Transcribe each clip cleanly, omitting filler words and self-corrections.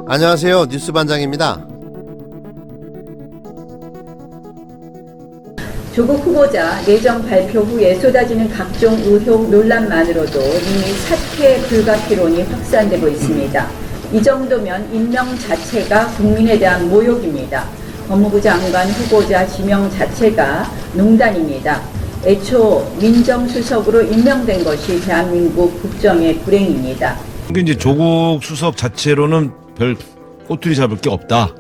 안녕하세요. 뉴스반장입니다. 조국 후보자 내정 발표 후에 쏟아지는 각종 의혹 논란만으로도 이미 사퇴 불가피론이 확산되고 있습니다. 이 정도면 임명 자체가 국민에 대한 모욕입니다. 법무부 장관 후보자 지명 자체가 농단입니다. 애초 민정수석으로 임명된 것이 대한민국 국정의 불행입니다. 이제 조국 수석 자체로는 별 꼬투리 잡을 게 없다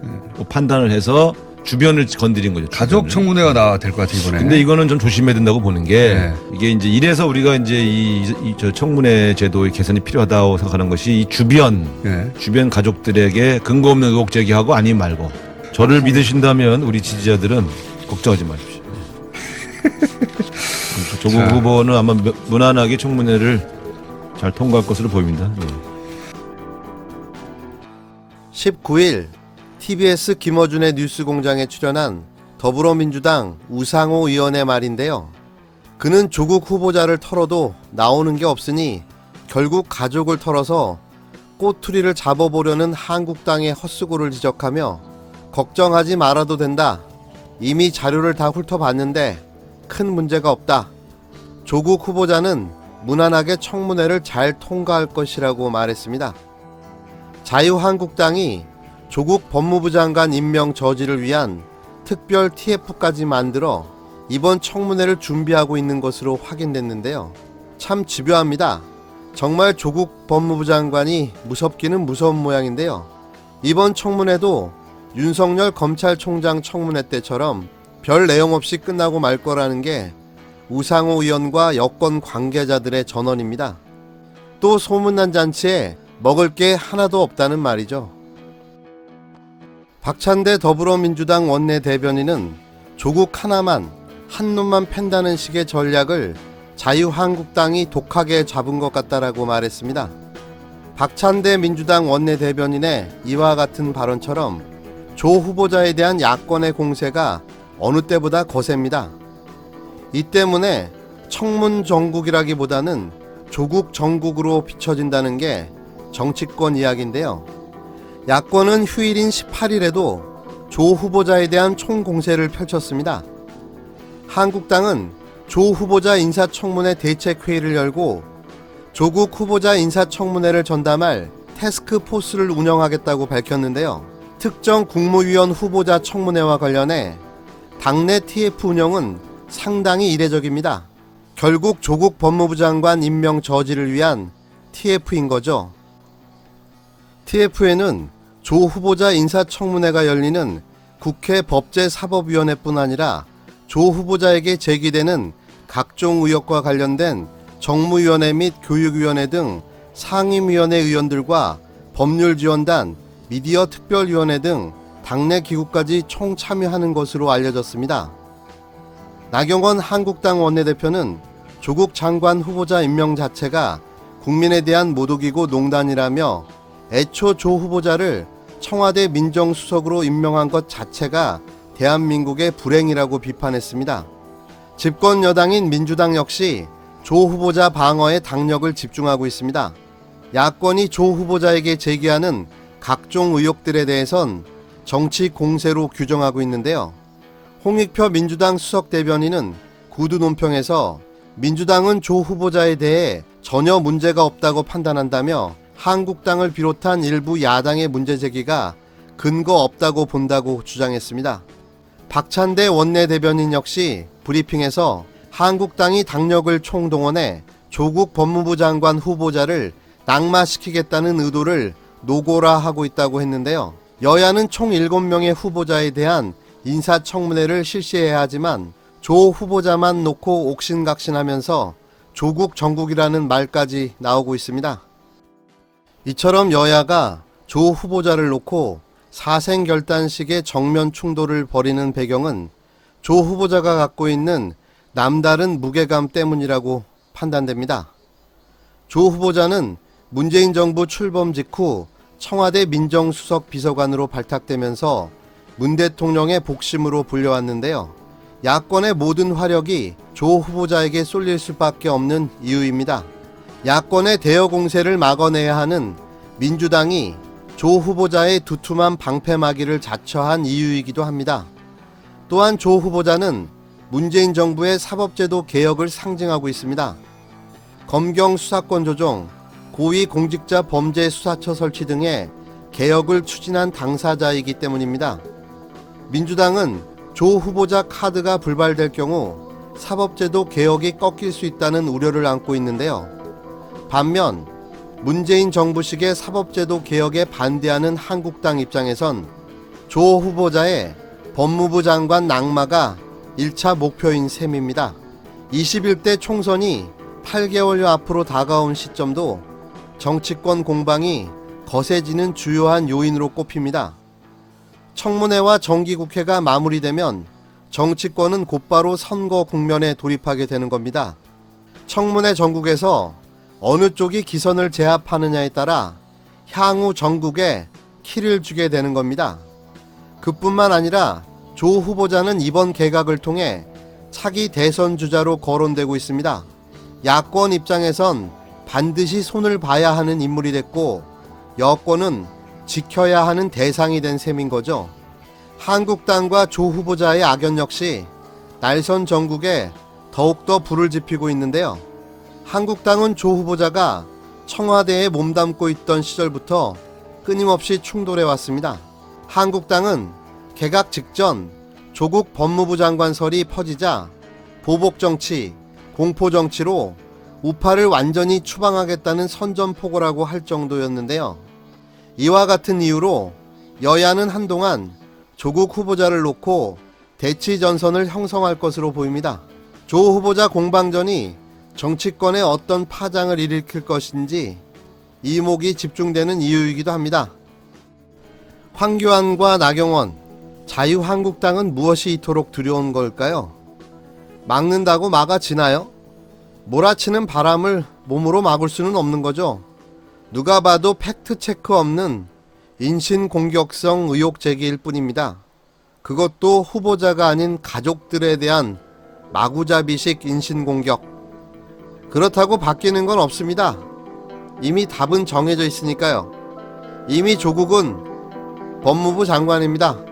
판단을 해서 주변을 건드린 거죠. 가족 청문회가 나와야 될 것 같아 이번에. 근데 이거는 좀 조심해야 된다고 보는 게 이게 이제 이래서 우리가 이제 저 청문회 제도의 개선이 필요하다고 생각하는 것이 이 주변 가족들에게 근거 없는 의혹 제기하고 아니면 말고 저를 믿으신다면 우리 지지자들은 걱정하지 마십시오. 조국 후보는 아마 무난하게 청문회를 잘 통과할 것으로 보입니다. 19일 TBS 김어준의 뉴스공장에 출연한 더불어민주당 우상호 의원의 말인데요. 그는 조국 후보자를 털어도 나오는 게 없으니 결국 가족을 털어서 꼬투리를 잡아보려는 한국당의 헛수고를 지적하며 걱정하지 말아도 된다. 이미 자료를 다 훑어봤는데 큰 문제가 없다. 조국 후보자는 무난하게 청문회를 잘 통과할 것이라고 말했습니다. 자유한국당이 조국 법무부 장관 임명 저지를 위한 특별 TF까지 만들어 이번 청문회를 준비하고 있는 것으로 확인됐는데요. 참 집요합니다. 정말 조국 법무부 장관이 무섭기는 무서운 모양인데요. 이번 청문회도 윤석열 검찰총장 청문회 때처럼 별 내용 없이 끝나고 말 거라는 게 우상호 의원과 여권 관계자들의 전언입니다. 또 소문난 잔치에 먹을 게 하나도 없다는 말이죠. 박찬대 더불어민주당 원내대변인은 조국 하나만 한 놈만 팬다는 식의 전략을 자유한국당이 독하게 잡은 것 같다라고 말했습니다. 박찬대 민주당 원내대변인의 이와 같은 발언처럼 조 후보자에 대한 야권의 공세가 어느 때보다 거셉니다. 이 때문에 청문 정국이라기보다는 조국 정국으로 비춰진다는 게 정치권 이야기인데요. 야권은 휴일인 18일에도 조 후보자에 대한 총공세를 펼쳤습니다. 한국당은 조 후보자 인사청문회 대책회의를 열고 조국 후보자 인사청문회를 전담할 태스크포스를 운영하겠다고 밝혔는데요. 특정 국무위원 후보자 청문회와 관련해 당내 TF 운영은 상당히 이례적입니다. 결국 조국 법무부 장관 임명 저지를 위한 TF인 거죠. TF에는 조 후보자 인사청문회가 열리는 국회 법제사법위원회뿐 아니라 조 후보자에게 제기되는 각종 의혹과 관련된 정무위원회 및 교육위원회 등 상임위원회 의원들과 법률지원단, 미디어특별위원회 등 당내 기구까지 총 참여하는 것으로 알려졌습니다. 나경원 한국당 원내대표는 조국 장관 후보자 임명 자체가 국민에 대한 모독이고 농단이라며 애초 조 후보자를 청와대 민정수석으로 임명한 것 자체가 대한민국의 불행이라고 비판했습니다. 집권 여당인 민주당 역시 조 후보자 방어에 당력을 집중하고 있습니다. 야권이 조 후보자에게 제기하는 각종 의혹들에 대해선 정치 공세로 규정하고 있는데요. 홍익표 민주당 수석대변인은 구두 논평에서 민주당은 조 후보자에 대해 전혀 문제가 없다고 판단한다며 한국당을 비롯한 일부 야당의 문제 제기가 근거 없다고 본다고 주장했습니다. 박찬대 원내대변인 역시 브리핑에서 한국당이 당력을 총동원해 조국 법무부 장관 후보자를 낙마시키겠다는 의도를 노골화하고 있다고 했는데요. 여야는 총 7명의 후보자에 대한 인사청문회를 실시해야 하지만 조 후보자만 놓고 옥신각신하면서 조국 정국이라는 말까지 나오고 있습니다. 이처럼 여야가 조 후보자를 놓고 사생결단식의 정면 충돌을 벌이는 배경은 조 후보자가 갖고 있는 남다른 무게감 때문이라고 판단됩니다. 조 후보자는 문재인 정부 출범 직후 청와대 민정수석 비서관으로 발탁되면서 문 대통령의 복심으로 불려왔는데요. 야권의 모든 화력이 조 후보자에게 쏠릴 수밖에 없는 이유입니다. 야권의 대여 공세를 막아내야 하는 민주당이 조 후보자의 두툼한 방패막이를 자처한 이유이기도 합니다. 또한 조 후보자는 문재인 정부의 사법제도 개혁을 상징하고 있습니다. 검경 수사권 조정, 고위공직자 범죄수사처 설치 등의 개혁을 추진한 당사자이기 때문입니다. 민주당은 조 후보자 카드가 불발될 경우 사법제도 개혁이 꺾일 수 있다는 우려를 안고 있는데요. 반면 문재인 정부식의 사법제도 개혁에 반대하는 한국당 입장에선 조 후보자의 법무부 장관 낙마가 1차 목표인 셈입니다. 21대 총선이 8개월여 앞으로 다가온 시점도 정치권 공방이 거세지는 주요한 요인으로 꼽힙니다. 청문회와 정기국회가 마무리되면 정치권은 곧바로 선거 국면에 돌입하게 되는 겁니다. 청문회 전국에서 어느 쪽이 기선을 제압하느냐에 따라 향후 전국에 키를 주게 되는 겁니다. 그뿐만 아니라 조 후보자는 이번 개각을 통해 차기 대선 주자로 거론되고 있습니다. 야권 입장에선 반드시 손을 봐야 하는 인물이 됐고 여권은 지켜야 하는 대상이 된 셈인 거죠. 한국당과 조 후보자의 악연 역시 날선 전국에 더욱더 불을 지피고 있는데요. 한국당은 조 후보자가 청와대에 몸담고 있던 시절부터 끊임없이 충돌해 왔습니다. 한국당은 개각 직전 조국 법무부 장관설이 퍼지자 보복정치, 공포정치로 우파를 완전히 추방하겠다는 선전포고라고 할 정도였는데요. 이와 같은 이유로 여야는 한동안 조국 후보자를 놓고 대치전선을 형성할 것으로 보입니다. 조 후보자 공방전이 정치권에 어떤 파장을 일으킬 것인지 이목이 집중되는 이유이기도 합니다. 황교안과 나경원, 자유한국당은 무엇이 이토록 두려운 걸까요? 막는다고 막아지나요? 몰아치는 바람을 몸으로 막을 수는 없는 거죠. 누가 봐도 팩트체크 없는 인신공격성 의혹 제기일 뿐입니다. 그것도 후보자가 아닌 가족들에 대한 마구잡이식 인신공격. 그렇다고 바뀌는 건 없습니다. 이미 답은 정해져 있으니까요. 이미 조국은 법무부 장관입니다.